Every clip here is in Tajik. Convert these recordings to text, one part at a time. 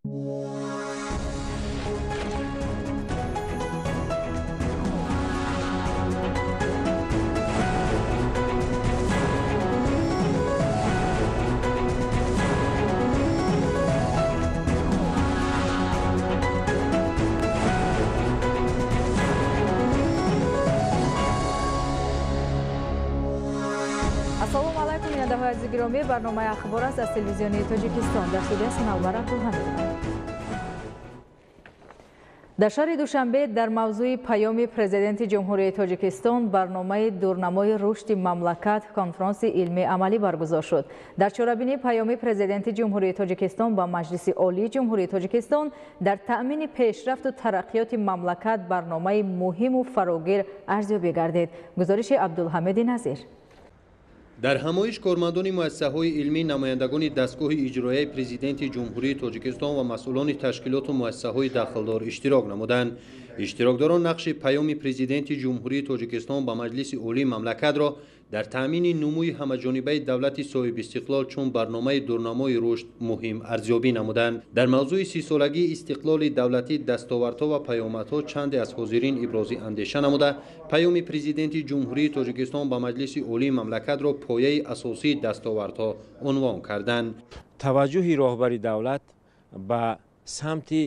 ассалому алайкум, бинандаҳои азизи гиромӣ, барномаи ахбор аст аз телевизиони Тоҷикистон. дар студия Синаввар Абдулҳамидова. дар шаҳри Душанбе дар мавзӯи паёми президенти ҷумҳурии Тоҷикистон барномаи дурнамои рушди мамлакат конфронси илмӣ амалӣ баргузор шуд. дар чорабинии паёми президенти ҷумҳурии Тоҷикистон ба Маҷлиси олии ҷумҳурии Тоҷикистон дар таъмини пешрафту тараққиёти мамлакат барномаи муҳиму фарогир арзёбӣ гардид. гузориши Абдулҳамиди Назир. дар ҳамоиш кормандони муассисаҳои илмӣ, намояндагони дастгоҳи иҷроияи президенти ҷумҳурии Тоҷикистон ва масъулони ташкилоту муассисаҳои дахлдор иштирок намуданд. иштирокдорон нақши паёми президенти ҷумҳурии Тоҷикистон ба Маҷлиси олии мамлакатро дар таъмини нумӯи ҳамаҷонибаи давлати соҳибистиқлол чун барномаи дурнамои рушд муҳим арзёбӣ намуданд. дар мавзӯи сисолагии истиқлоли давлатӣ, дастовардҳо ва паёмадҳо чанде аз ҳозирин ибрози андеша намуда, паёми президенти ҷумҳурии Тоҷикистон ба Маҷлиси олии мамлакатро пояи асосии дастовардҳо унвон карданд. таваҷҷӯҳи роҳбари давлат ба самти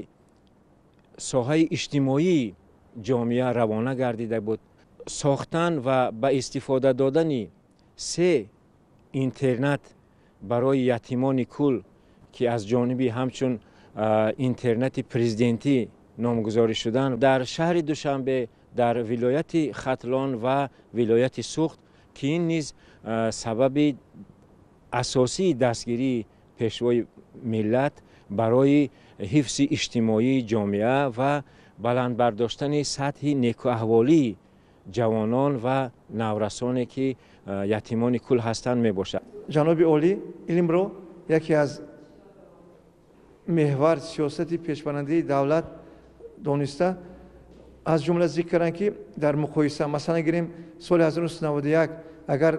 соҳаи иҷтимоии ҷомеа равона гардида буд. сохтан ва ба истифода додани 3 интернат барои ятимони кул ки аз ҷониби ҳамчун интернати президентӣ номгузорӣ шуданд дар шаҳри Душанбе, дар вилояти Хатлон ва вилояти Сухт ки ин низ сабаби асосии дастгирии пешвои миллат барои ҳифзи иҷтимоии ҷомеа ва баландбардоштани сатҳи некуаҳволии ҷавонон ва наврасоне ки ятимони кул ҳастанд мебошад. ҷаноби олӣ илмро яке аз меҳвар сиёсати пешбарандаи давлат дониста, аз ҷумла зикр карданд ки дар муқоиса масалан гирем соли 1991 агар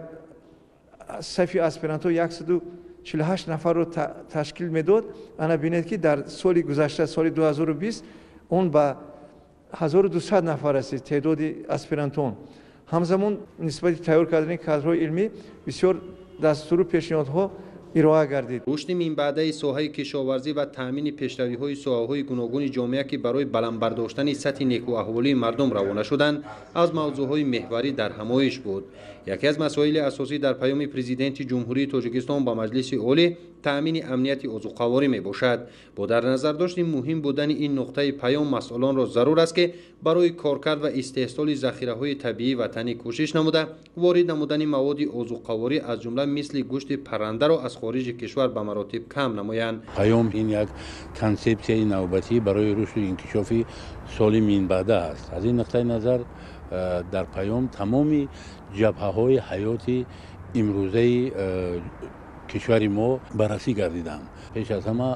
сафи аспирантҳо 148 нафарро ташкил медод, ана бинед ки дар соли гузашта, соли 2020 он ба 1200 нафар расид теъдоди аспирантон. ҳамзамон нисбати тайёр кардани кадрҳои илмӣ бисёр дастуру пешниҳодҳо ироа гардид. рушди минбаъдаи соҳаи кишоварзӣ ва таъмини пешравиҳои соҳаҳои гуногуни ҷомеа ки барои баландбардоштани сатҳи некуаҳволии мардум равона шуданд, аз мавзӯъҳои меҳварӣ дар ҳамоиш буд. яке аз масоили асосӣ дар паёми президенти ҷумҳурии Тоҷикистон ба Маҷлиси олӣ таъмини амнияти озуқаворӣ мебошад. бо дар назардошти муҳим будани ин нуқтаи паём, масъулонро зарур аст ки барои коркард ва истеҳсоли захираҳои табиӣ ватанӣ кӯшиш намуда, ворид намудани маводи озуқаворӣ аз ҷумла мисли гӯшти паррандаро аз хориҷи кишвар ба маротиб кам намоянд. паём ин як консепсияи навбатӣ барои рушди инкишофи соли минбаъда аст. аз ин нуқтаи назар дар паём тамоми ҷабҳаҳои ҳаёти имрӯзаи кишвари мо баррасӣ гардиданд. пеш аз ҳама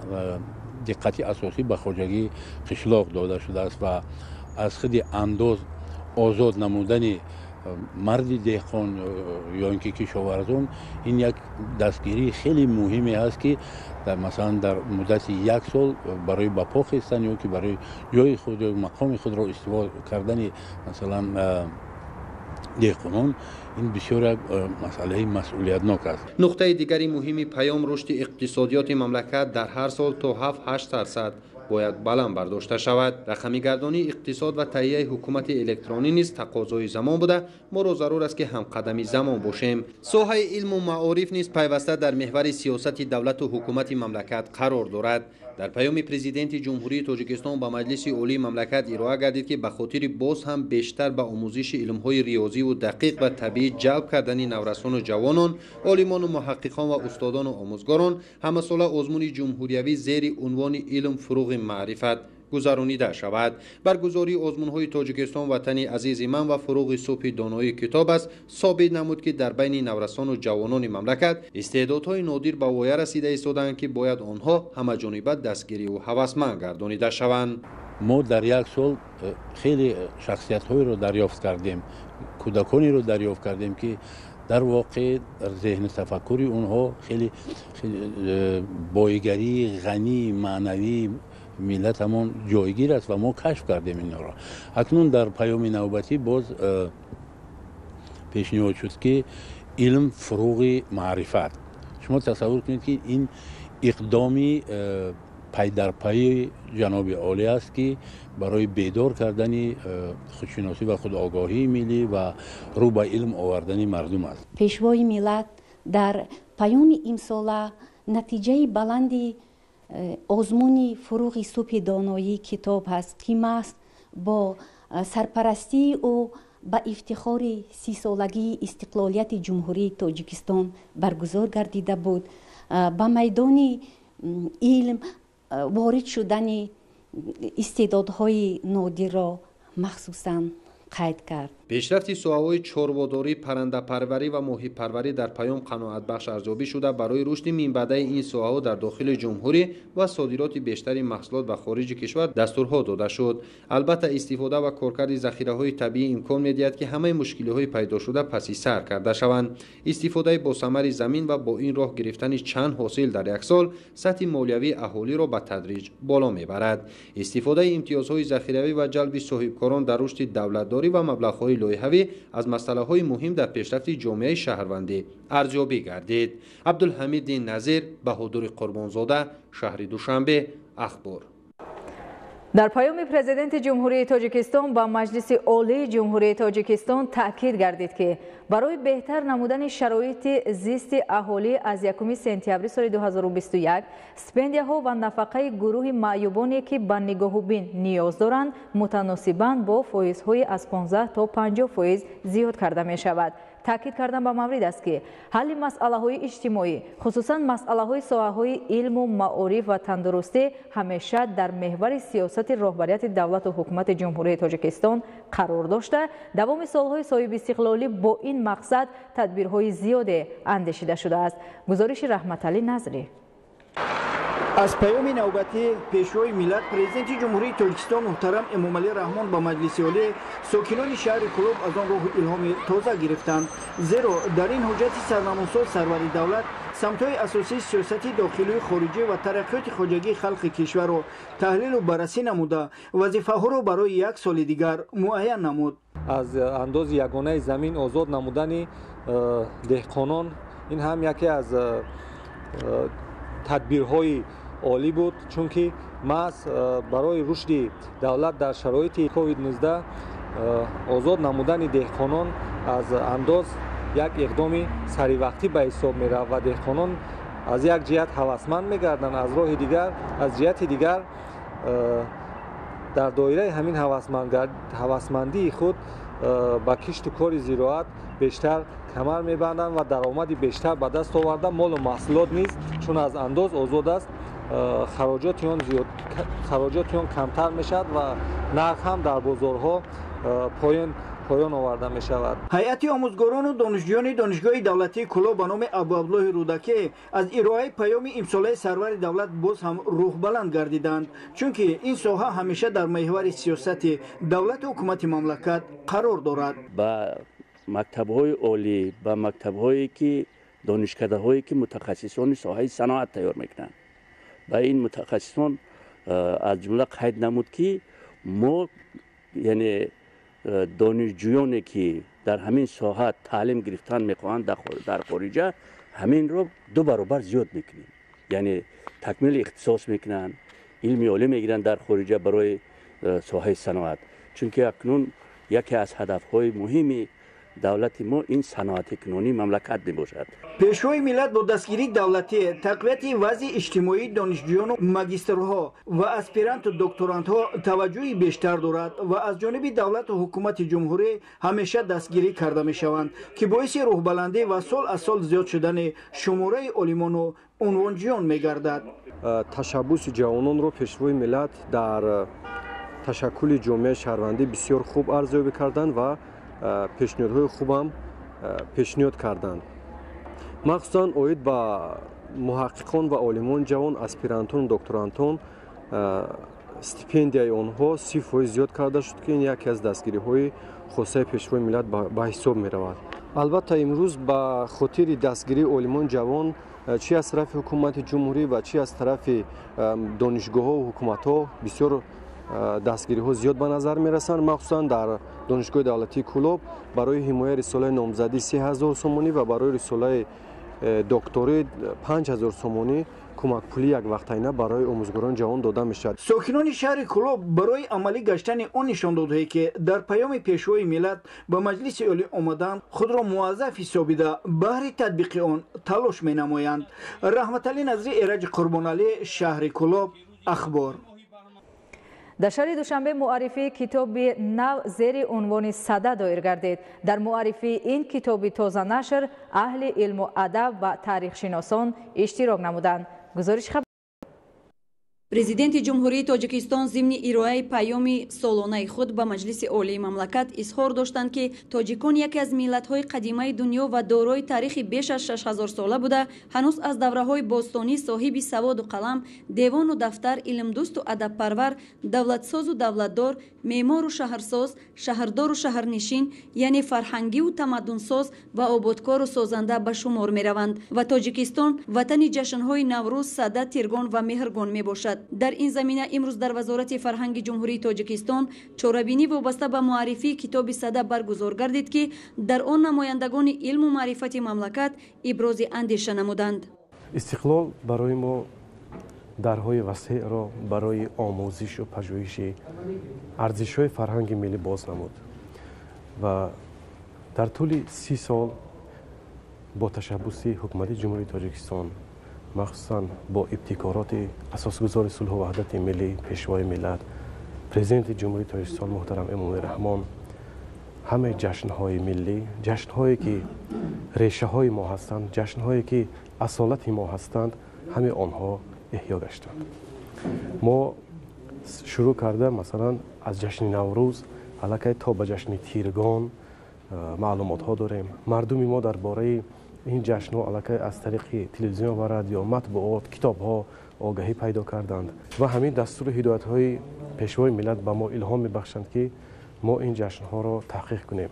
диққати асосӣ ба хоҷагии қишлоқ дода шудааст ва аз худи андоз озод намудани марди деҳқон ё ин ки кишоварзон ин як дастгирии хеле муҳиме аст ки масалан дар муддати 1 сол барои ба по хистан ё ки барои ҷои худ ё мақоми худро истифода кардани масалан деҳқонон ин бисёр як масъалаи масъулиятнок аст. нуқтаи дигари муҳими паём рушди иқтисодиёти мамлакат дар ҳар сол то 7-8% бояд баланд бардошта шавад. рақамигардонии иқтисод ва таҳияи ҳукумати электронӣ низ тақозои замон буда, моро зарур аст ки ҳамқадами замон бошем. соҳаи илму маориф низ пайваста дар меҳвари сиёсати давлату ҳукумати мамлакат қарор дорад. дар паёми президенти ҷумҳурии Тоҷикистон ба Маҷлиси олии мамлакат ироа гардид ки ба хотири боз ҳам бештар ба омӯзиши илмҳои риёзиву дақиқ ва табиӣ ҷалб кардани наврасону ҷавонон, олимону муҳаққиқон ва устодону омӯзгорон ҳамасола озмуни ҷумҳуриявӣ зери унвони илм фуруғи маърифат гузаронида шавад. баргузории озмунҳои Тоҷикистон ватани азизи ман ва фуруғи субҳи доноии китоб аст собит намуд ки дар байни наврасону ҷавонони мамлакат истеъдодҳои нодир ба воя расида истоданд ки бояд онҳо ҳамаҷониба дастгирию ҳавасманд гардонида шаванд. мо дар як сол хеле шахсиятҳоеро дарёфт кардем, кӯдаконеро дарёфт кардем ки در واقع ذهن تفکری اونها خیلی بایگری غنی معنوی ملت همون جایگیر است و ما کشف کردیم این را. اکنون در پیام نوبتی باز پیشنهاد شد که علم فروغ معرفت. شما تصور کنید که این اقدامی پای در پای جناب عالی است که برای بیدار کردن خودشناسی و خود آگاهی ملی و رو به علم آوردن مردم است. پیشوای ملت در پیام امساله نتیجه بلندی آزمون فروغ صبح دانایی کتاب هست که ماست با سرپرستی و با افتخار 30 سالگی استقلالیت جمهوری تاجیکستان برگزار گردیده بود. با میدان علم وارد شدن استعدادهای نادر را مخصوصاً قید کرد. پیشرفت سوهای چربه‌داری، پرنده پروری و ماهی پروری در پیام قناعت بخش ارزیابی شده برای رشد منبع این سوها در داخل جمهوری و صادرات بیشتری محصولات به خارج کشور دستورها داده شد. البته استفاده و کارکرد ذخیره‌های طبیعی امکان می‌دهد که همه مشکل‌های پیدا شده پس سر کرده شوند. استفاده با ثمر زمین و با این راه گرفتن چند حاصل در یک سال سطح مالیوی اهالی را به تدریج بالا می‌برد. استفاده امتیازهای ذخیروی و جلب صاحبکاران در رشد دولتداری و مبلغ‌های لایحه‌ای از مسئله‌های مهم در پیشرفت جامعه شهروندی ارزیابی گردید. عبدالحمید نظیر، بهادر قربانزاده، شهر دوشنبه، اخبار. در پیام پرزیدنت جمهوری تاجیکستان با مجلس عالی جمهوری تاجیکستان تاکید گردید که برای بهتر نمودن شرایط زیست اهالی از 1 سپتامبر سال 2021 استیپندیاها و نفقه گروه معیوبانی که به نگاه بین نیاز دارند متناسباً با فایزهای از 15 تا 50% زیاد کرده می شود. تاکید کردن به مورد است که حل مسئله‌های اجتماعی خصوصاً مسئله‌های ساحه‌های علم و معارف و تندرستی همیشه در محور سیاست رهبریت دولت و حکومت جمهوری تاجیکستان قرار داشته. دوام سالهای صاحب استقلالی با این مقصد تدبیرهای زیادی اندیشیده شده است. گزارش رحمت علی نظری. از پیام نوبتی پیشوای ملت پرزیدنت جمهوری تاجیکستان محترم امامعلی رحمان با مجلس عالی ساکنان شهر کلوب از آن راه الهام تازه گرفتند، زیرا در این حجت سرنامه‌ساز سرور دولت سمت‌های اساسی سیاست داخلی و خارجی و ترقیات خواجگی خلق کشور را تحلیل و بررسی نموده وظیفه‌ها را برای 1 سال دیگر معین نمود. از انداز یگانه زمین آزاد نمودن دهقانان این هم یکی از تدبیرهای عالی بود، چون که محض برای رشد دولت در شرایط کووید 19 آزاد نمودن دهقانان از انداز یک اقدام سری وقتی به حساب می رود و دهقانان از یک جهت هوسمند می گردند، از راه دیگر از جهت دیگر در دایره همین هوسمندی خود با کشت و کار زراعت بیشتر کمر می‌بندند و درآمدی بیشتر به دست آورده. مال و محصولات نیز چون از انداز آزاد است خراجات آن کمتر میشد و نرخ هم در بازارها پایان آورده می شود. هیئت آموزگاران و دانشجویان دانشگاه دولتی کلوب به نام ابوعبدالله رودکی از ارائه پیام امساله سرور دولت باز هم روح بلند گردیدند، چون که این ساحه همیشه در محور سیاست دولت و حکومت مملکت قرار دارد. با مکتب‌های عالی و مکتب‌هایی که دانشکده‌هایی که متخصصان ساحه صنعت تیار میکنند و این متخصصان از جمله قید نمود که ما یعنی دانشجویانی که در همین ساحه تعلیم گرفتن میخواهند در خارج همین رو 2 برابر زیاد میکنیم، یعنی تکمیل اختصاص میکنن، علمی عالی میگیرن در خارج برای ساحه صنعت، چون که اکنون یکی از هدفهای مهمی دولت ما این صنعت کنونی مملکت میباشد. پیشوای ملت با دستگیری دولتی تقویت وضع اجتماعی دانشجویان و ماجسترها و اسپیرانت و دکترانتها توجهی بیشتر دارد و از جانب دولت و حکومت جمهوری همیشه دستگیری کرده میشوند که باعث روح بلندی و سال از سال زیاد شدن شماره عالمان و عنوانجویان میگردد. تشبث جوانان رو پیشوای ملت در تشکل جامعه شهروندی بسیار خوب ارزیابی کردند و پیشنهادهای خوبم پیشنهاد کردند. مخصوصاً اوید با محققان و عالمان جوان اسپیرانتون و دکترانتون استیپندیای آنها 30% زیاد کرده شد که این یکی از دستگیری‌های خاصه پیشوای ملت به حساب می‌رود. البته امروز با خاطر دستگیری عالمان جوان چی از طرف حکومت جمهوری و چی از طرف دانشگاه ها و حکومت ها بسیار دستگیری ها زیاد به نظر می رسند. مخصوصا در دانشگاه دولتی کلوب برای حمایت رساله نامزدی 3000 سومانی و برای رساله دکتری 5000 سومانی کمک پولی یک وقتینه برای آموزگاران جوان داده می شود. ساکنان شهر کلوب برای عملی گشتن آن نشان داده‌ای که در پیام پیشوای ملت به مجلس عالی آمدند خود را موظف حسابیده بهر تطبیق آن تلاش می نمایند. رحمت علی نظری، ایرج قربانعلی، شهر کلوب، اخبار. در شهر دوشنبه معرفی کتاب نو زیر عنوان صدا دایر گردید. در معرفی این کتاب تازه نشر اهل علم و ادب و تاریخ شناسان اشتراک نمودند. گزارش خبر. президенти ҷумҳурии тоҷикистон зимни ироаи паёми солонаи худ ба маҷлиси олии мамлакат изҳор доштанд ки тоҷикон яке аз миллатҳои қадимаи дунё ва дорои тарихи беш аз 6000 сола буда ҳанӯз аз давраҳои бостонӣ соҳиби саводу қалам, девону дафтар, илмдӯсту адабпарвар, давлатсозу давлатдор, меъмору шаҳрсоз, шаҳрдору шаҳрнишин, яъне фарҳангиву тамаддунсоз ва ободкору созанда ба шумор мераванд ва тоҷикистон ватани ҷашнҳои наврӯз, сада, тиргон ва меҳргон мебошад. дар ин замина имрӯз дар вазорати фарҳанги ҷумҳурии тоҷикистон чорабинӣ вобаста ба муаррифии китоби сада баргузор гардид ки дар он намояндагони илму маърифати мамлакат ибрози андеша намуданд. истиқлол барои мо дарҳои васеъро барои омӯзишу пажӯҳиши арзишҳои фарҳанги миллӣ боз намуд ва дар тӯли 30 сол бо ташаббуси ҳукумати ҷумҳурии тоҷикистон махсусан бо ибтикороти асосгузори сулҳу ваҳдати миллӣ, пешвои миллат, президенти ҷумҳурии тоҷикистон муҳтарам Эмомали Раҳмон, ҳамаи ҷашнҳои миллӣ, ҷашнҳое ки решаҳои мо ҳастанд, ҷашнҳое ки асолати мо ҳастанд, ҳамаи онҳо эҳё гаштанд. мо шурӯъ карда масалан аз ҷашни Наврӯз аллакай то ба ҷашни Тиргон маълумотҳо дорем. Мардуми мо дар бораи این جشن ها علاقه از طریق تلویزیون و رادیو، مطبوعات، کتاب ها آگاهی پیدا کردند و همین دستور هدایت های پیشوای ملت به ما الهام میبخشند که ما این جشن ها را تحقیق کنیم.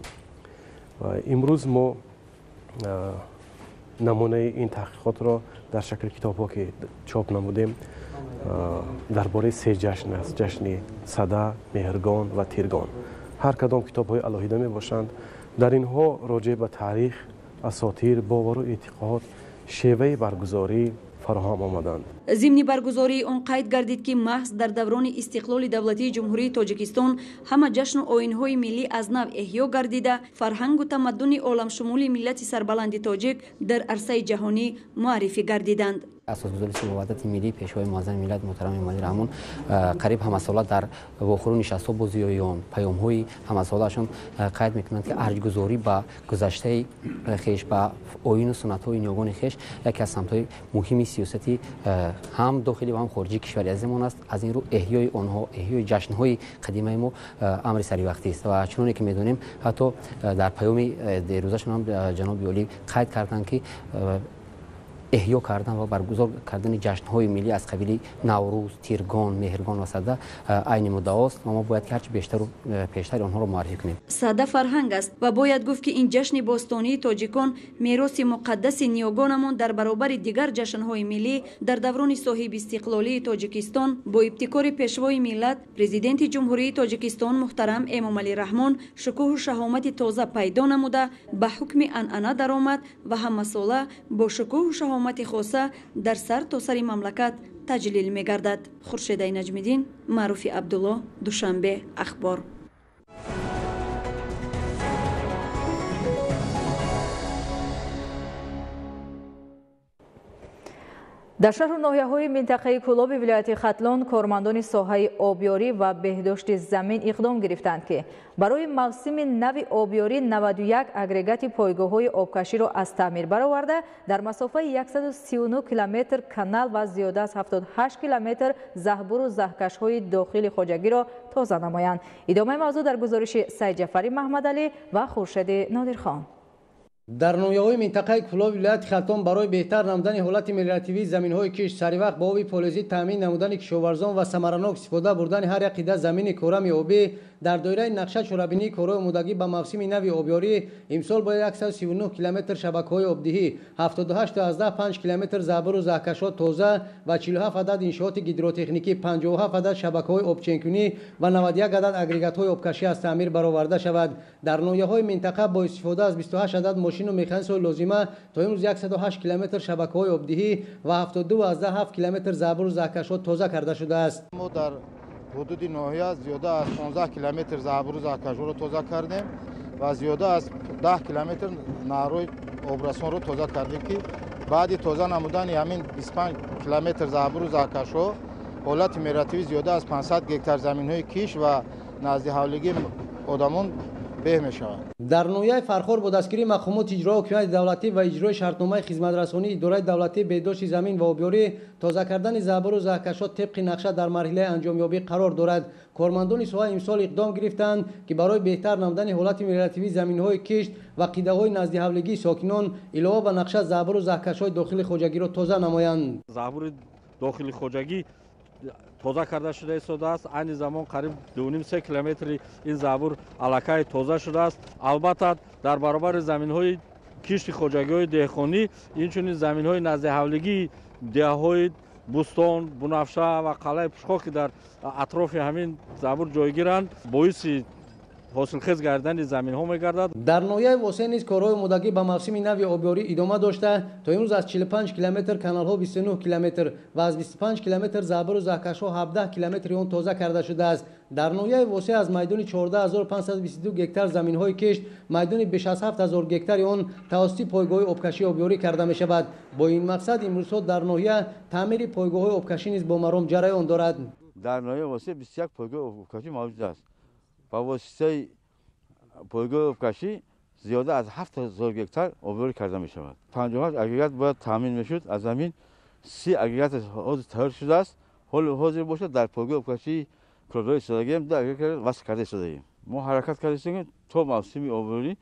و امروز ما نمونه این تحقیقات را در شکل کتاب ها که چاپ نمودیم درباره 3 جشن است: جشن صدا، مهرگان و تیرگان. هر کدام کتاب های علاهیده می باشند. در اینها راجع به تاریخ، اساطیر، باور و اعتقاد، شیوه برگزاری فراهم آمدند. ضمن برگزاری آن قید گردید که محض در دوران استقلال دولتی جمهوری تاجیکستان همه جشن و آیین‌های ملی از نو احیا گردیده فرهنگ و تمدن عالم شمول ملت سربلند تاجیک در عرصه جهانی معرفی گردیدند. اساسگذاری سلح وحدت ملی پیشوای معظم ملت محترم امامعلی رحمون قریب همساله در واخور نشست با زیایان پیام‌های همساله‌شان قید می‌کنند که ارجگذاری با گذشته خیش با آیین و سنت‌های نیاگان خیش یکی از سمت‌های مهمی سیاستی هم داخلی و هم خارجی کشور عزیزمان است. از این رو احیای آنها، احیای جشن‌های قدیمی ما امر سری وقتی است و چنانه که می‌دونیم حتی در پیام دیروزشون هم جناب عالی قید کردند که احیا کردن و برگزار کردن جشن‌های ملی از قبیل نوروز، تیرگان، مهرگان و صدا عین مدعاست و ما باید که هرچی بیشتر و پیشتر آنها را معرفی کنیم. صدا فرهنگ است و باید گفت که این جشن باستانی تاجیکان میراث مقدس نیاگانمان در برابر دیگر جشن‌های ملی در دوران صاحب استقلالی تاجیکستان با ابتکار پیشوای ملت پرزیدنت جمهوری تاجیکستان محترم امامعلی رحمان شکوه و شهامت تازه پیدا نموده به حکم عنعنه درآمد و همساله با شکوه و شهامت خاصه در سر تا سر مملکت تجلیل می گردد. خورشید نجمیدین، معروف عبدالله، دوشنبه، اخبار. در شهر و ناحیه‌های منطقه کلوب ولایت ختلان کارمندان ساحه آبیاری و بهداشت زمین اقدام گرفتند که برای موسم نو آبیاری 91 اگریگات پایگاه‌های آبکشی را از تعمیر برآورده در مسافه 139 کیلومتر کانال و زیاده از 78 کیلومتر زهبور و زهکش‌های داخل خواجگی را تازه نمایند. ادامه موضوع در گزارش سید جعفری محمدعلی و خورشید نادرخان. در نویاهای منطقه کلاب ولایت خلتان برای بهتر نمودن حالت ملیتیوی زمین‌های کشت سریع با آب فلزی تامین نمودن کشاورزان و ثمراناک استفاده بردن هر یک قطعه زمین کره آبی در دایره نقشه چورابینی کارهای آمادگی به موسم نو آبیاری امسال باید 139 کیلومتر شبکه‌های آبدهی 78 تا 5 کیلومتر زابر و زاهکشات تازه و 47 عدد انشاءات گیدروتکنیکی 57 عدد شبکه‌های آبچینکنی و 91 عدد اگریگات‌های آبکشی از تعمیر برآورده شود. در نویاهای منطقه با استفاده از 28 عدد ماشین و مکانیزم لازمه تا امروز 108 کیلومتر شبکه‌های آبدهی و 72 از 7 کیلومتر زابر و زاهکشات تازه کرده شده است. ما در حدود ناحیه زیاده از 16 کیلومتر زابر و زاهکشات را تازه کردیم و زیاده از 10 کیلومتر نهروی آبرسان را تازه کردیم که بعد تازه نمودن همین 25 کیلومتر زابر و زاهکشات حالت ملیتیوی زیاده از 500 هکتار زمین‌های کیش و نزد حولگی آدمان به می شود. در نویای فرخور با دستگیری مقامات اجرا حکومت دولتی و اجرای شرطنامه خدمترسانی اداره دولتی بهداشت زمین و آبیاری تازه کردن زابر و زاهکشات طبق نقشه در مرحله انجامیابی قرار دارد. کارمندان ساحه امسال اقدام گرفتند که برای بهتر نمودن حالت ملیتیوی زمین‌های کشت و قیده‌های نزد حولگی ساکنان علاوه بر نقشه زابر و زاهکشات داخل خوجگی را تازه نمایند. زابر داخل خوجگی تازه کرده شده ایستاده است. این زمان قریب 2.5-3 کیلومتر این زابر علاقه تازه شده است. البته در برابر زمین‌های کشت خوجگی‌های دهقانی اینچنین زمین‌های نزد حولگی دهه‌های بوستان، بنفشه و قلعه پشخا که در اطراف همین زابر جایگیرند باعث حاصلخیز گردن زمین ها میگردد. در نویای واسه نیز کارهای آمادگی به موسم نو آبیاری ادامه داشته تا امروز از 45 کیلومتر کانال ها 29 کیلومتر و از 25 کیلومتر زابر و زاهکشها 17 کیلومتر اون تازه کرده شده است. در نویای واسه از میدان 14522 هکتار زمین های کشت میدان بیش از 7000 هکتار اون توسط پایگاه آبکشی آبیاری کرده می شود. با این مقصد امروز در نویای تعمیر پایگاه آبکشی نیز با مرام جریان دارد. در نویای واسه 21 پایگاه آبکشی موجود است. با واسطه پایگاه آبکشی زیاده از 7000 هکتار آبیاری کرده می شود. 58 اگریگات باید تامین می شد. از زمین 30 اگریگات تهیه شده است. حاضر باشد در پایگاه آبکشی کارگاه ایستادگی در اگریگات وصل کرده ایستادگی. ما حرکت کردیم تا موسم آبیاری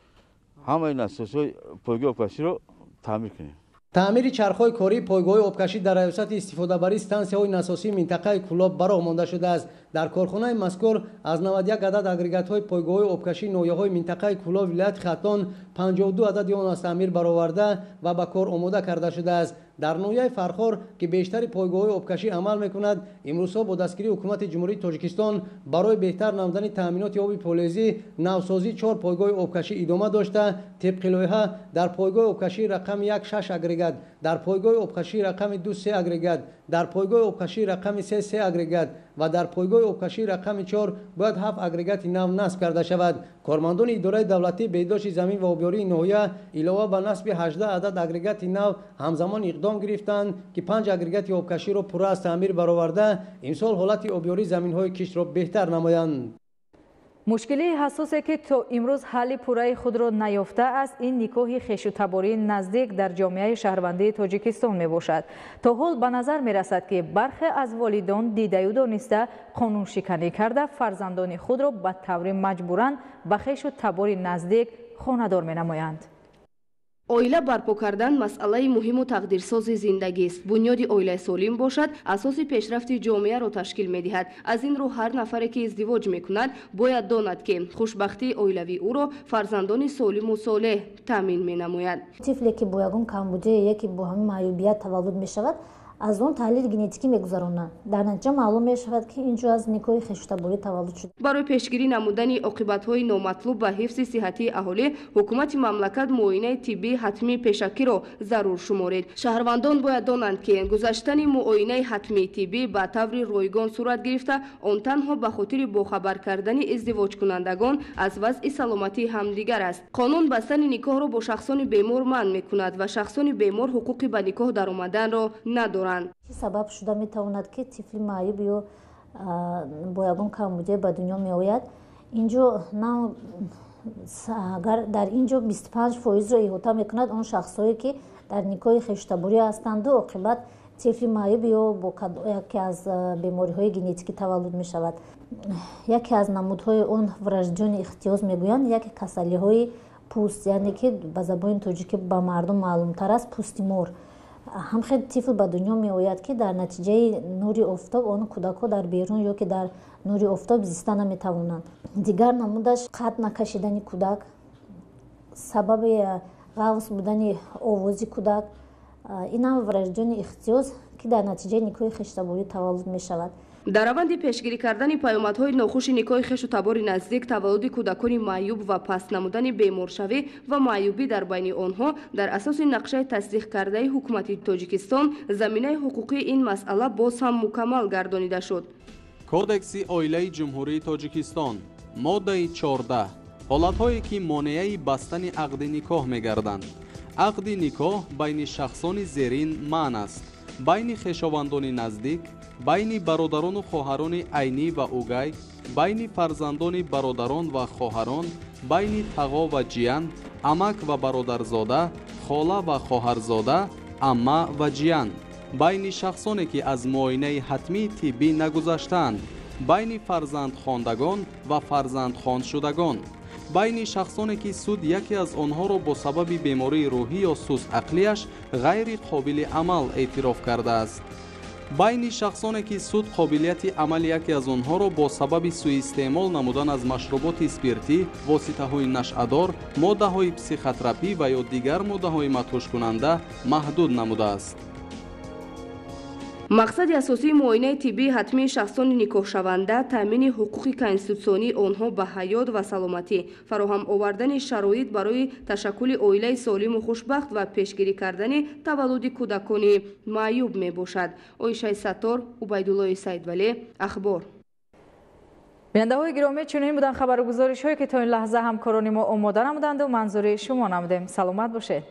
همه این اساسهای پایگاه آبکشی رو تعمیر کنیم. تعمیر چرخ‌های کاری پایگاه آبکشی در ریاست استفاده بری استانسی‌های اساسی منطقه کلاب براه مانده شده است. در کارخانه مذکور از 91 عدد اگریگات‌های پایگاه آبکشی نویاهای منطقه کلاب ولایت خلتان 52 عدد آن از تعمیر برآورده و به کار آماده کرده شده است. در نویای فرخور که بیشتر پایگاه آبکشی عمل می‌کند، امروز با دستگیری حکومت جمهوری تاجیکستان برای بهتر نمودن تامینات آب فلزی نوسازی 4 پایگاه آبکشی ادامه داشته. طبق لایحه در پایگاه آبکشی رقم 1 6 اگریگات، در پایگاه آبکشی رقم 2 3 اگریگات، در پایگاه آبکشی رقم 3 3 اگریگات و در پایگاه آبکشی رقم 4 باید 7 اگریگات نو نصب کرده شود. کارمندان اداره دولتی بهداشت زمین و آبیاری نویه علاوه بر نصب 18 عدد اگریگات نو همزمان اقدام گرفتند که 5 اگریگات آبکشی را پورا از تعمیر برآورده امسال حالت آبیاری زمین‌های کشت را بهتر نمایند. مشکلی حساسی که تا امروز حل پورای خود را نیافته است این نکاح خویش و تباری نزدیک در جامعه شهروندی تاجیکستان می باشد. تا حال به نظر می رسد که برخی از والدان دیده و دانسته قانون شکنی کرده فرزندان خود را به طور مجبوراً به خویش و تباری نزدیک خانه‌دار می نمایند. оила барпо кардан масъалаи муҳиму тақдирсози зиндагист. бунёди оилаи солим бошад асоси пешрафти ҷомеаро ташкил медиҳад. аз ин рӯ ҳар нафаре ки издивоҷ мекунад бояд донад ки хушбахтии оилавии ӯро фарзандони солиму солеҳ таъмин менамояд. тифле ки бо ягон камбудия яке бо ҳамин маъюбият таваллуд мешавад аз он таҳлили генетикӣ мегузаронанд. дар натиҷа маълум мешавад ки ин ҷо аз никоҳи хешутаборӣ таваллуд шуда. барои пешгирӣ намудани оқибатҳои номатлуб ба ҳифзи сиҳатии аҳолӣ ҳукумати мамлакат муоинаи тиббии ҳатмии пешакиро зарур шуморид. шаҳрвандон бояд донанд ки гузаштани муоинаи ҳатмии тиббӣ ба таври ройгон сурат гирифта он танҳо ба хотири бохабар кардани издивоҷкунандагон аз вазъи саломатии ҳамдигар аст. қонун бастани никоҳро бо шахсони бемор манъ мекунад ва шахсони бемор ҳуқуқи ба никоҳ даромаданро надоранд. сабаб шуда метавонад ки тифли маъюб ё бо ягон камбудия ба дунё меояд. инҷо агар дар ин ҷо 25%-ро иҳота мекунад он шахсҳое ки дар никоҳи хештаборӣ ҳастанду оқибат тифли маъюб ё бо яке аз бемориҳои генетикӣ таваллуд мешавад. яке аз намудҳои он враҷдиёни ихтиёз мегӯянд яке касалиҳои پوست یعنی که به زبان تاجیکی به مردم معلوم تر است پوستی مور هم خیلی طفل به دنیا می آید که در نتیجه نور آفتاب آن کودک‌ها در بیرون یا که در نور آفتاب زیسته نمی توانند. دیگر نمودش قد نکشیدن کودک، سبب غوث بودن آوازی کودک، این هم وراجدان اختیاز که در نتیجه نیکوی خشتباری تولد می شود. در روند پیشگیری کردن پیامدهای ناخوش نیکای خش و تبار نزدیک، تولد کودکان معیوب و پس نمودن بیمارشوی و معیوبی در بین آنها در اساس نقشه تصدیق کرده حکومت تاجیکستان زمینه حقوقی این مسئله باز هم مکمل گردانیده شد. کودکس عائله جمهوری تاجیکستان ماده 14 حالت‌هایی که مانع بستن عقد نکاح می‌گردند. عقد نکاح بین شخصان زیرین منع است: بین خویشاوندان نزدیک، بین برادران و خواهران عینی و اوگای، بین فرزندان برادران و خواهران، بین تقا و جیان، عمک و برادرزاده، خاله و خواهرزاده، عمه و جیان، بین شخصانی که از معاینه حتمی طبی نگذشتند، بین فرزند خواندگان و فرزند خواند شدگان، بین شخصانی که سود یکی از آنها را با سبب بیماری روحی یا سست عقلیش غیر قابل عمل اعتراف کرده است، بین شخصانی که سود قابلیت عمل یکی از آنها را با سبب سوء استعمال نمودن از مشروبات اسپریتی، واسطه های نشعه‌دار، ماده های پسیخوتراپی و یا دیگر ماده های مدهوش کننده محدود نموده است. مقصد اساسی معاینه طبی حتمی شخصان نکاح شونده تامین حقوق کنستیتوسیونی آنها به حیات و سلامتی، فراهم آوردن شرایط برای تشکل عائله سالم و خوشبخت و پیشگیری کردن تولد کودکان معیوب می باشد. عایشه ستار، عبیدالله سیدولی، اخبار. بیننده‌های گرامی، چنین بودن خبر و گزارش‌هایی که تا این لحظه همکاران ما آماده نمودند و منظور شما نمودیم. سلامت باشید.